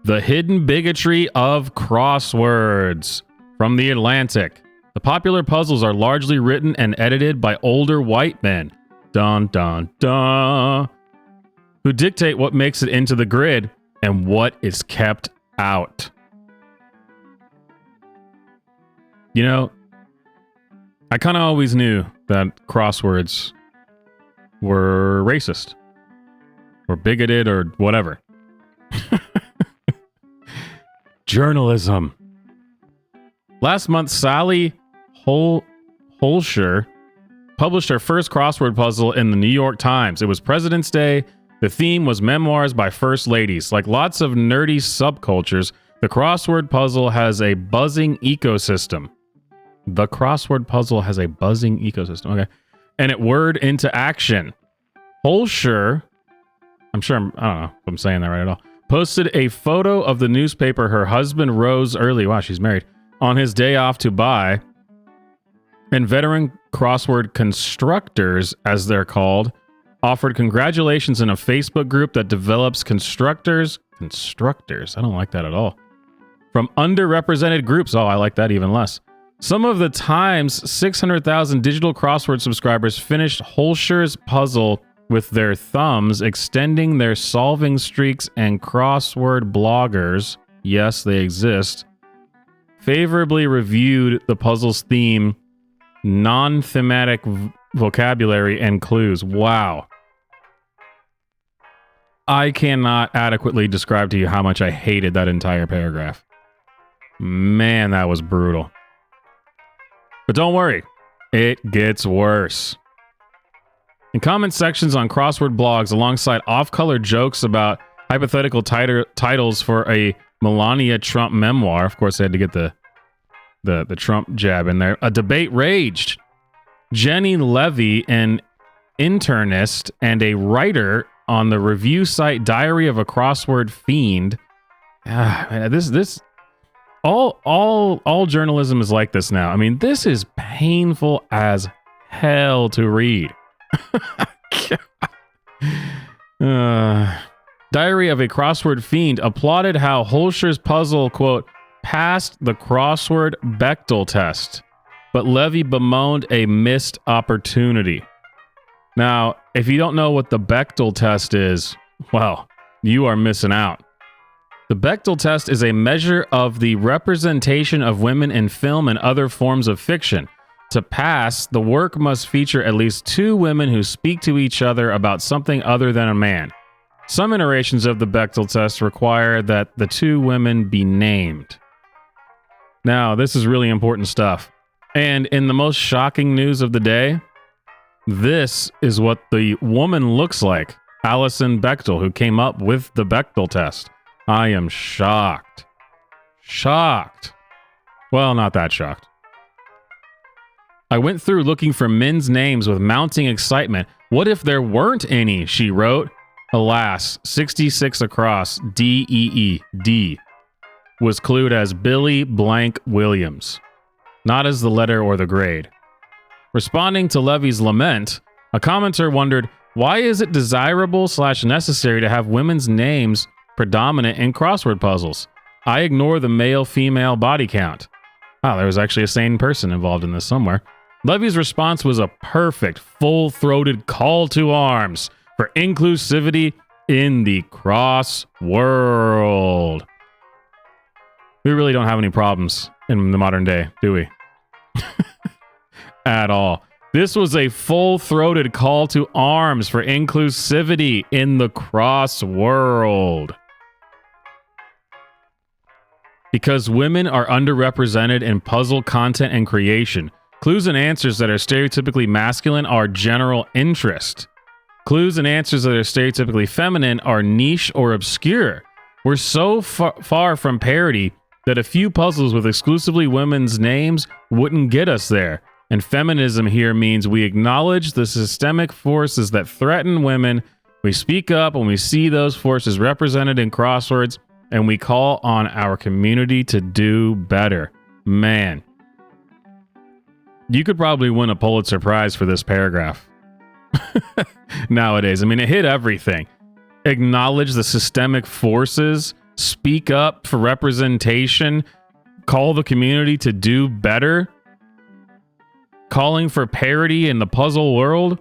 The hidden bigotry of crosswords. From The Atlantic. The popular puzzles are largely written and edited by older white men. Dun dun dun. Who dictate what makes it into the grid and what is kept out. You know, I kind of always knew that crosswords were racist or bigoted or whatever. Journalism. Last month, Sally Holscher published her first crossword puzzle in the New York Times. It was President's Day. The theme was memoirs by first ladies. Like lots of nerdy subcultures, the crossword puzzle has a buzzing ecosystem. The crossword puzzle has a buzzing ecosystem. Okay. And it word into action. Holscher, I don't know if I'm saying that right at all, posted a photo of the newspaper her husband rose early. Wow, she's married. On his day off to buy. And veteran crossword constructors, as they're called, offered congratulations in a Facebook group that develops constructors. Constructors. I don't like that at all. From underrepresented groups. Oh, I like that even less. Some of the Times' 600,000 digital crossword subscribers finished Holscher's puzzle with their thumbs, extending their solving streaks, and crossword bloggers, yes, they exist, favorably reviewed the puzzle's theme, non-thematic vocabulary, and clues. Wow. I cannot adequately describe to you how much I hated that entire paragraph. Man, that was brutal. But don't worry, it gets worse. In comment sections on crossword blogs, alongside off-color jokes about hypothetical titles for a Melania Trump memoir, of course they had to get the Trump jab in there, a debate raged. Jenny Levy, an internist and a writer on the review site Diary of a Crossword Fiend. All journalism is like this now. I mean, this is painful as hell to read. Diary of a Crossword Fiend applauded how Holscher's puzzle, quote, passed the crossword Bechdel test, but Levy bemoaned a missed opportunity. Now, if you don't know what the Bechdel test is, well, you are missing out. The Bechdel test is a measure of the representation of women in film and other forms of fiction. To pass, the work must feature at least two women who speak to each other about something other than a man. Some iterations of the Bechdel test require that the two women be named. Now, this is really important stuff. And in the most shocking news of the day, this is what the woman looks like, Alison Bechdel, who came up with the Bechdel test. I am shocked. Shocked. Well, not that shocked. I went through looking for men's names with mounting excitement. What if there weren't any, she wrote. Alas, 66 across, D-E-E, D, was clued as Billy Blank Williams, not as the letter or the grade. Responding to Levy's lament, a commenter wondered, why is it desirable/necessary to have women's names predominant in crossword puzzles? I ignore the male-female body count. Wow, there was actually a sane person involved in this somewhere. Levy's response was a perfect, full-throated call to arms for inclusivity in the cross world. We really don't have any problems in the modern day, do we? At all. This was a full-throated call to arms for inclusivity in the cross world. Because women are underrepresented in puzzle content and creation, clues and answers that are stereotypically masculine are general interest. Clues and answers that are stereotypically feminine are niche or obscure. We're so far from parity that a few puzzles with exclusively women's names wouldn't get us there. And feminism here means we acknowledge the systemic forces that threaten women. We speak up when we see those forces represented in crosswords, and we call on our community to do better. Man, you could probably win a Pulitzer Prize for this paragraph. Nowadays, I mean, it hit everything. Acknowledge the systemic forces speak up for representation, call the community to do better, calling for parity in the puzzle world.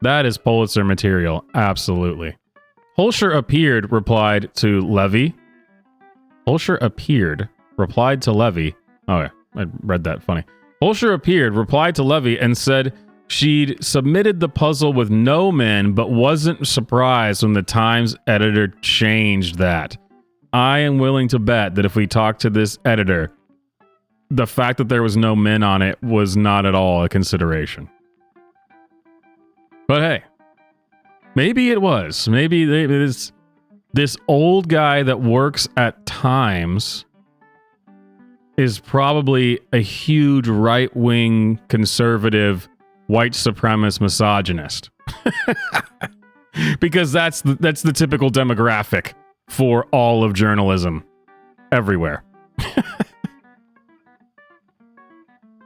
That is Pulitzer material, absolutely. Holscher appeared, replied to Levy. Holscher appeared, replied to Levy. Oh, yeah, I read that funny. Holscher appeared, replied to Levy, and said she'd submitted the puzzle with no men, but wasn't surprised when the Times editor changed that. I am willing to bet that if we talk to this editor, the fact that there was no men on it was not at all a consideration. But hey, maybe it was. Maybe this old guy that works at Times is probably a huge right-wing conservative white supremacist misogynist. Because that's the typical demographic for all of journalism everywhere.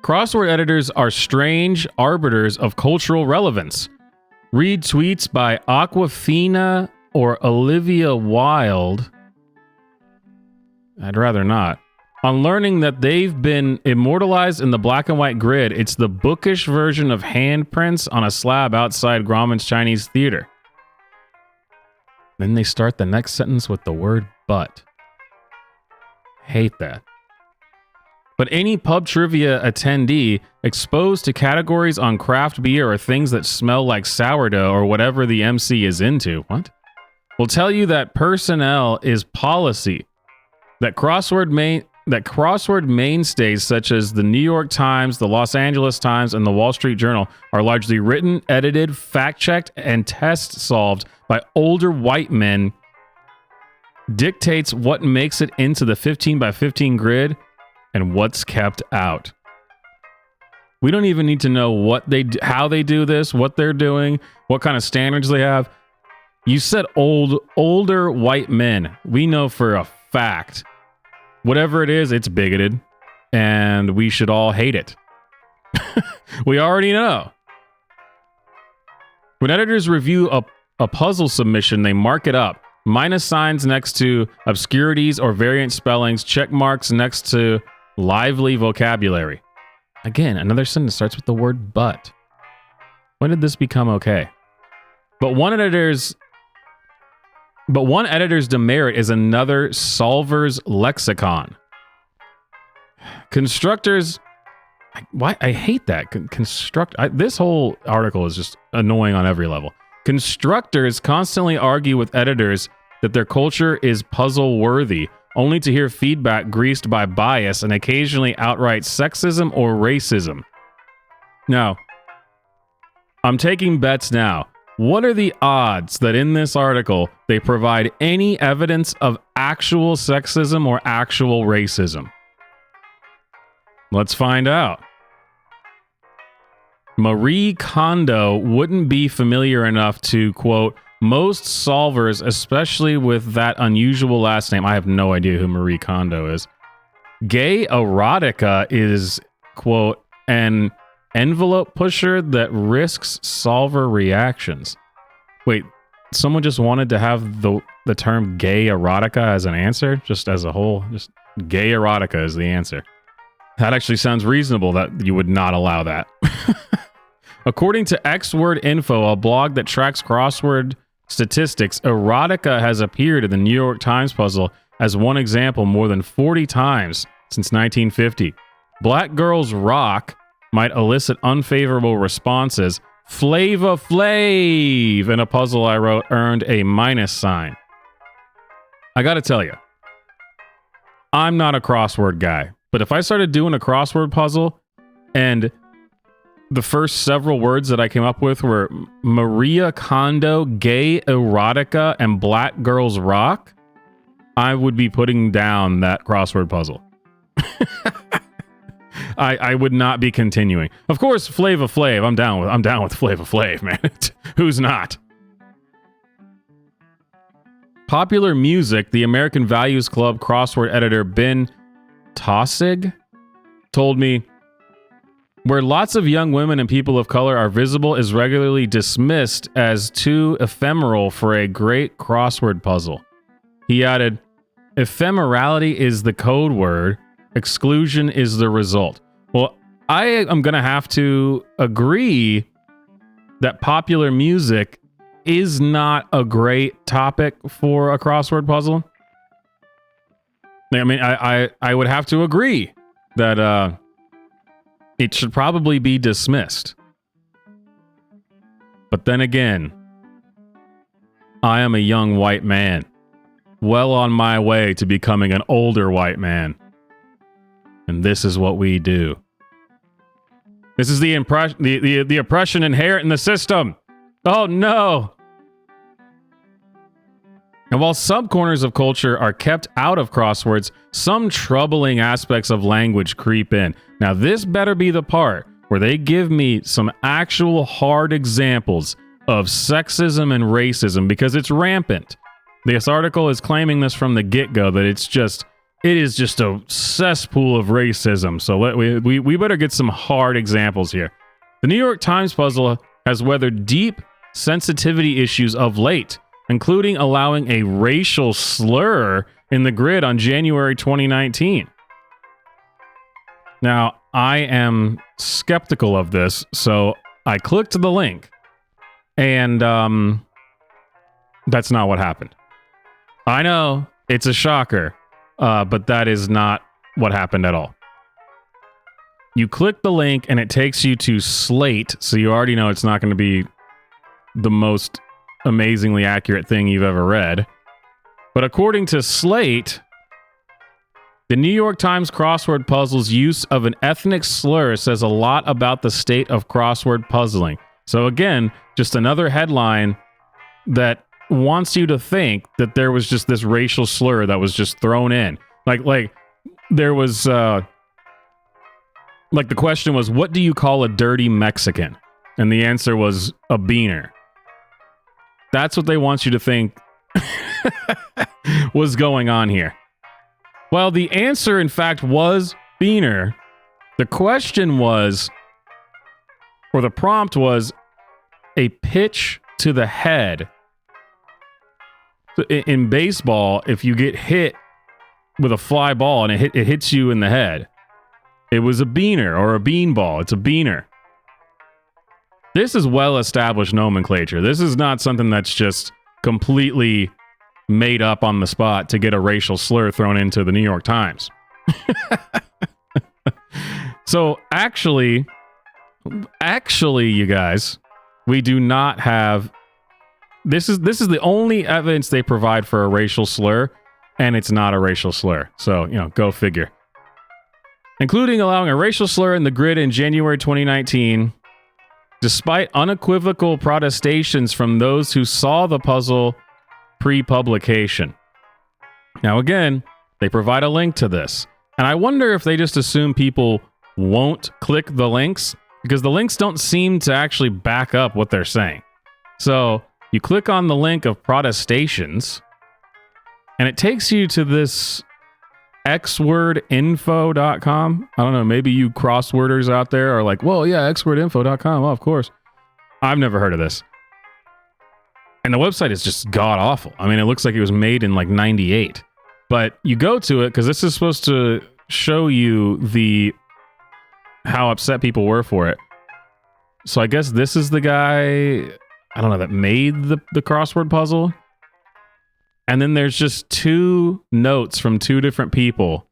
Crossword editors are strange arbiters of cultural relevance. Read tweets by Aquafina or Olivia Wilde. I'd rather not. On learning that they've been immortalized in the black and white grid, it's the bookish version of handprints on a slab outside Grauman's Chinese Theater. Then they start the next sentence with the word but. Hate that. But any pub trivia attendee exposed to categories on craft beer or things that smell like sourdough or whatever the MC is into, will tell you that personnel is policy. That crossword mainstays such as the New York Times, the Los Angeles Times, and the Wall Street Journal are largely written, edited, fact-checked, and test-solved by older white men dictates what makes it into the 15 by 15 grid and what's kept out. We don't even need to know how they do this, what they're doing, what kind of standards they have. You said older white men. We know for a fact, whatever it is, it's bigoted, and we should all hate it. We already know. When editors review a puzzle submission, they mark it up. Minus signs next to obscurities or variant spellings, check marks next to lively vocabulary. Again, another sentence starts with the word but. When did this become okay? But one editor's demerit is another solver's lexicon. Constructors, I hate that. This whole article is just annoying on every level. Constructors constantly argue with editors that their culture is puzzle worthy, only to hear feedback greased by bias and occasionally outright sexism or racism. Now, I'm taking bets now. What are the odds that in this article they provide any evidence of actual sexism or actual racism? Let's find out. Marie Kondo wouldn't be familiar enough to, quote, most solvers, especially with that unusual last name. I have no idea who Marie Kondo is. Gay erotica is, quote, an envelope pusher that risks solver reactions. Wait, someone just wanted to have the term gay erotica as an answer? Just as a whole? Just gay erotica is the answer. That actually sounds reasonable that you would not allow that. According to Xword Info, a blog that tracks crossword statistics, erotica has appeared in the New York Times puzzle as one example more than 40 times since 1950. Black Girls Rock might elicit unfavorable responses. Flava Flav in a puzzle I wrote earned a minus sign. I gotta tell you, I'm not a crossword guy, but if I started doing a crossword puzzle and the first several words that I came up with were Maria Kondo, gay erotica, and Black Girls Rock, I would be putting down that crossword puzzle. I would not be continuing. Of course, Flava Flav, I'm down with Flava Flav, man. Who's not? Popular Music, the American Values Club crossword editor Ben Tossig told me, where lots of young women and people of color are visible is regularly dismissed as too ephemeral for a great crossword puzzle. He added, Ephemerality is the code word. Exclusion is the result. Well, I am going to have to agree that popular music is not a great topic for a crossword puzzle. I mean, I would have to agree that it should probably be dismissed. But then again, I am a young white man, well on my way to becoming an older white man. And this is what we do. This is the oppression inherent in the system. Oh no. And while subcorners of culture are kept out of crosswords, some troubling aspects of language creep in. Now, this better be the part where they give me some actual hard examples of sexism and racism, because it's rampant. This article is claiming this from the get-go, that it is just a cesspool of racism. So we better get some hard examples here. The New York Times puzzle has weathered deep sensitivity issues of late, including allowing a racial slur in the grid on January 2019. Now, I am skeptical of this, so I clicked the link, and that's not what happened. I know, it's a shocker, but that is not what happened at all. You click the link, and it takes you to Slate, so you already know it's not going to be the most amazingly accurate thing you've ever read. But according to Slate, the New York Times crossword puzzle's use of an ethnic slur says a lot about the state of crossword puzzling. So again, just another headline that wants you to think that there was just this racial slur that was just thrown in. Like there was the question was, what do you call a dirty Mexican? And the answer was a beaner. That's what they want you to think was going on here. Well, the answer, in fact, was beaner. The question was, or the prompt was, a pitch to the head. So in baseball, if you get hit with a fly ball and it hits you in the head, it was a beaner or a beanball. It's a beaner. This is well-established nomenclature. This is not something that's just completely made up on the spot to get a racial slur thrown into the New York Times. So actually, you guys, we do not have... This is the only evidence they provide for a racial slur, and it's not a racial slur. So, go figure. Including allowing a racial slur in the grid in January 2019... despite unequivocal protestations from those who saw the puzzle pre-publication. Now again, they provide a link to this. And I wonder if they just assume people won't click the links, because the links don't seem to actually back up what they're saying. So you click on the link of protestations, and it takes you to this xwordinfo.com. I don't know, maybe you crossworders out there are like, well, yeah, xwordinfo.com. Oh, of course. I've never heard of this. And the website is just god-awful. I mean, it looks like it was made in like 98. But you go to it because this is supposed to show you how upset people were for it. So I guess this is the guy, I don't know, that made the crossword puzzle. And then there's just two notes from two different people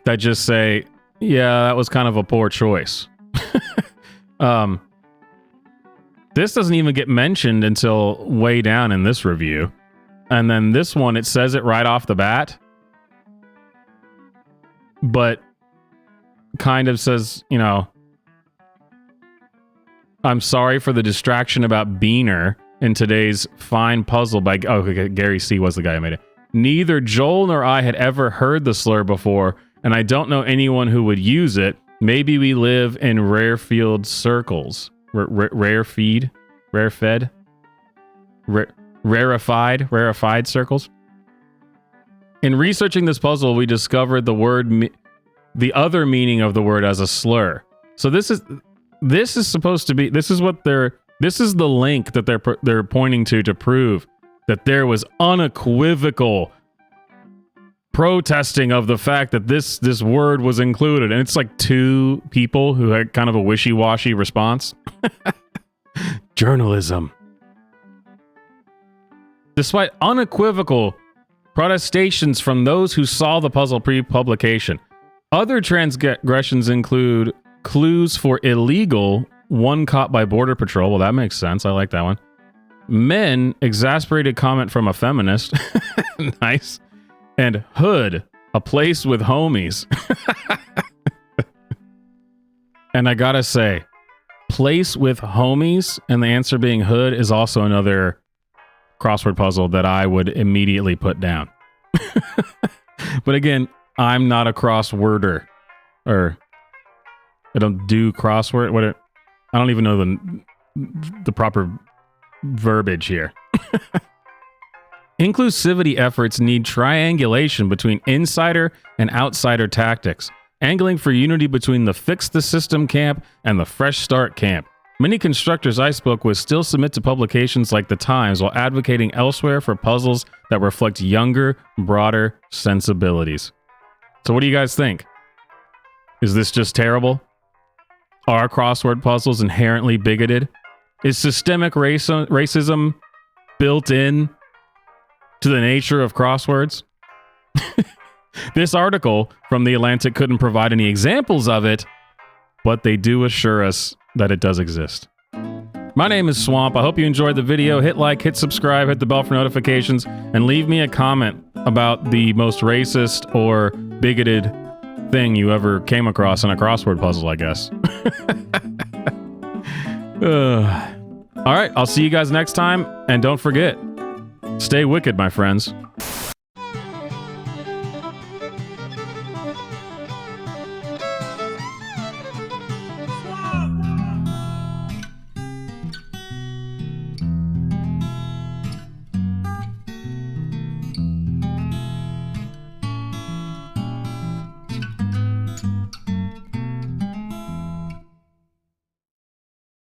that just say, yeah, that was kind of a poor choice. This doesn't even get mentioned until way down in this review. And then this one, it says it right off the bat. But kind of says, I'm sorry for the distraction about Beaner in today's fine puzzle by... Oh, okay, Gary C. was the guy who made it. Neither Joel nor I had ever heard the slur before, and I don't know anyone who would use it. Maybe we live in rarefied circles. Rarefied circles. In researching this puzzle, we discovered the other meaning of the word as a slur. So this is supposed to be... This is the link that they're pointing to prove that there was unequivocal protesting of the fact that this word was included. And it's like two people who had kind of a wishy-washy response. Journalism. Despite unequivocal protestations from those who saw the puzzle pre-publication, other transgressions include clues for illegal, one caught by Border Patrol. Well, that makes sense. I like that one. Men, exasperated comment from a feminist. Nice. And hood, a place with homies. And I gotta say, place with homies and the answer being hood is also another crossword puzzle that I would immediately put down. But again, I'm not a crossworder, or I don't do crossword. I don't even know the proper verbiage here. Inclusivity efforts need triangulation between insider and outsider tactics, angling for unity between the fix the system camp and the fresh start camp. Many constructors I spoke with still submit to publications like The Times while advocating elsewhere for puzzles that reflect younger, broader sensibilities. So what do you guys think? Is this just terrible? Are crossword puzzles inherently bigoted? Is systemic racism built in to the nature of crosswords? This article from The Atlantic couldn't provide any examples of it, but they do assure us that it does exist. My name is Swamp. I hope you enjoyed the video. Hit like, hit subscribe, hit the bell for notifications, and leave me a comment about the most racist or bigoted thing you ever came across in a crossword puzzle, I guess. All right, I'll see you guys next time, and don't forget, stay wicked, my friends.